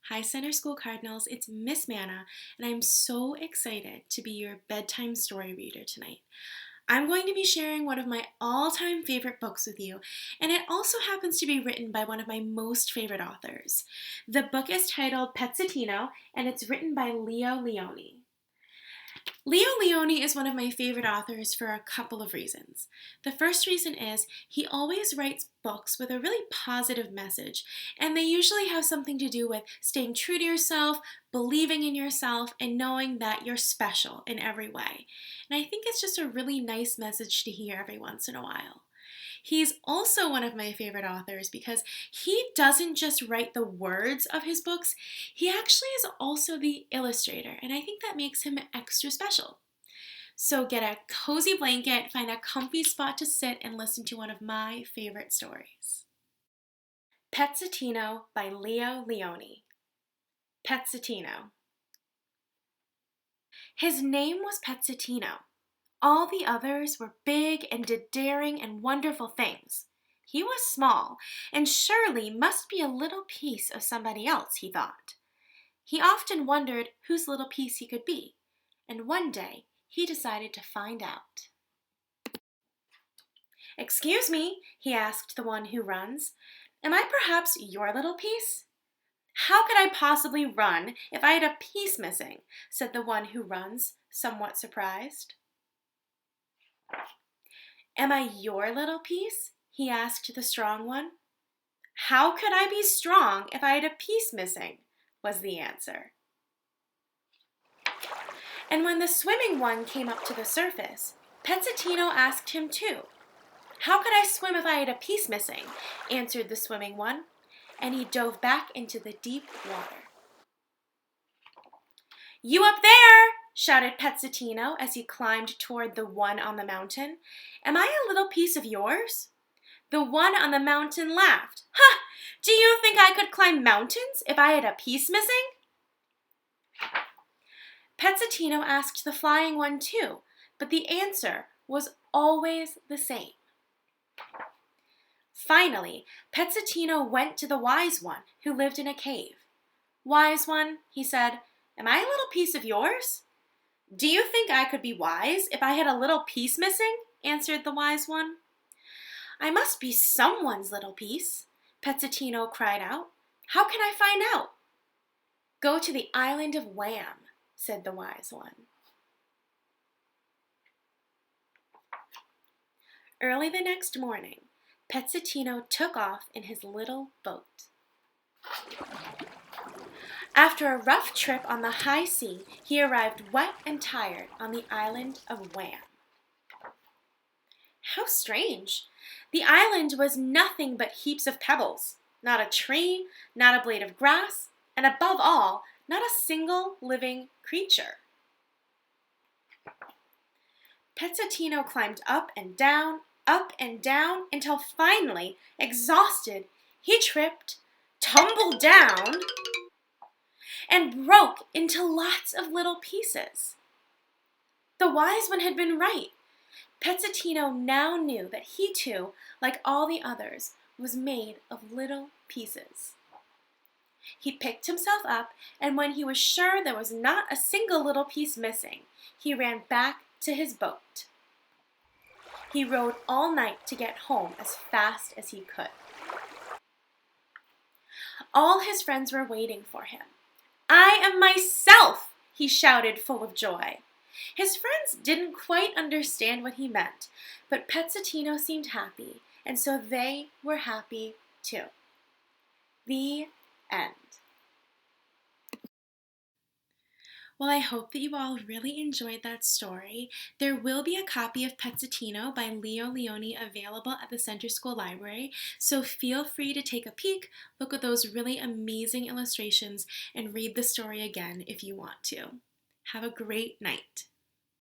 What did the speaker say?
Hi, Center School Cardinals. It's Miss Manna, and I'm so excited to be your bedtime story reader tonight. I'm going to be sharing one of my all-time favorite books with you, and it also happens to be written by one of my most favorite authors. The book is titled Pezzettino, and it's written by Leo Lionni. Leo Lionni is one of my favorite authors for a couple of reasons. The first reason is he always writes books with a really positive message, and they usually have something to do with staying true to yourself, believing in yourself, and knowing that you're special in every way. And I think it's just a really nice message to hear every once in a while. He's also one of my favorite authors because he doesn't just write the words of his books, he actually is also the illustrator, and I think that makes him extra special. So get a cozy blanket, find a comfy spot to sit, and listen to one of my favorite stories. Pezzettino by Leo Lionni. Pezzettino. His name was Pezzettino. All the others were big and did daring and wonderful things. He was small, and surely must be a little piece of somebody else, he thought. He often wondered whose little piece he could be, and one day he decided to find out. "Excuse me," he asked the one who runs, "am I perhaps your little piece?" "How could I possibly run if I had a piece missing?" said the one who runs, somewhat surprised. "Am I your little piece?" he asked the strong one. "How could I be strong if I had a piece missing?" was the answer. And when the swimming one came up to the surface, Pezzettino asked him too. "How could I swim if I had a piece missing?" answered the swimming one, and he dove back into the deep water. "You up there!" shouted Pezzettino as he climbed toward the one on the mountain. "Am I a little piece of yours?" The one on the mountain laughed. "Ha! Do you think I could climb mountains if I had a piece missing?" Pezzettino asked the flying one too, but the answer was always the same. Finally, Pezzettino went to the wise one who lived in a cave. "Wise one," he said, "am I a little piece of yours?" "Do you think I could be wise if I had a little piece missing?" answered the wise one. "I must be someone's little piece," Pezzettino cried out. "How can I find out?" "Go to the island of Wham," said the wise one. Early the next morning, Pezzettino took off in his little boat. After a rough trip on the high sea, he arrived wet and tired on the island of Wham. How strange! The island was nothing but heaps of pebbles. Not a tree, not a blade of grass, and above all, not a single living creature. Pezzettino climbed up and down, until finally, exhausted, he tripped, tumbled down, and broke into lots of little pieces. The wise one had been right. Pezzettino now knew that he too, like all the others, was made of little pieces. He picked himself up, and when he was sure there was not a single little piece missing, he ran back to his boat. He rowed all night to get home as fast as he could. All his friends were waiting for him. "I am myself!" he shouted, full of joy. His friends didn't quite understand what he meant, but Pezzettino seemed happy, and so they were happy too. The end. Well, I hope that you all really enjoyed that story. There will be a copy of Pezzettino by Leo Lionni available at the Center School Library, so feel free to take a peek, look at those really amazing illustrations, and read the story again if you want to. Have a great night.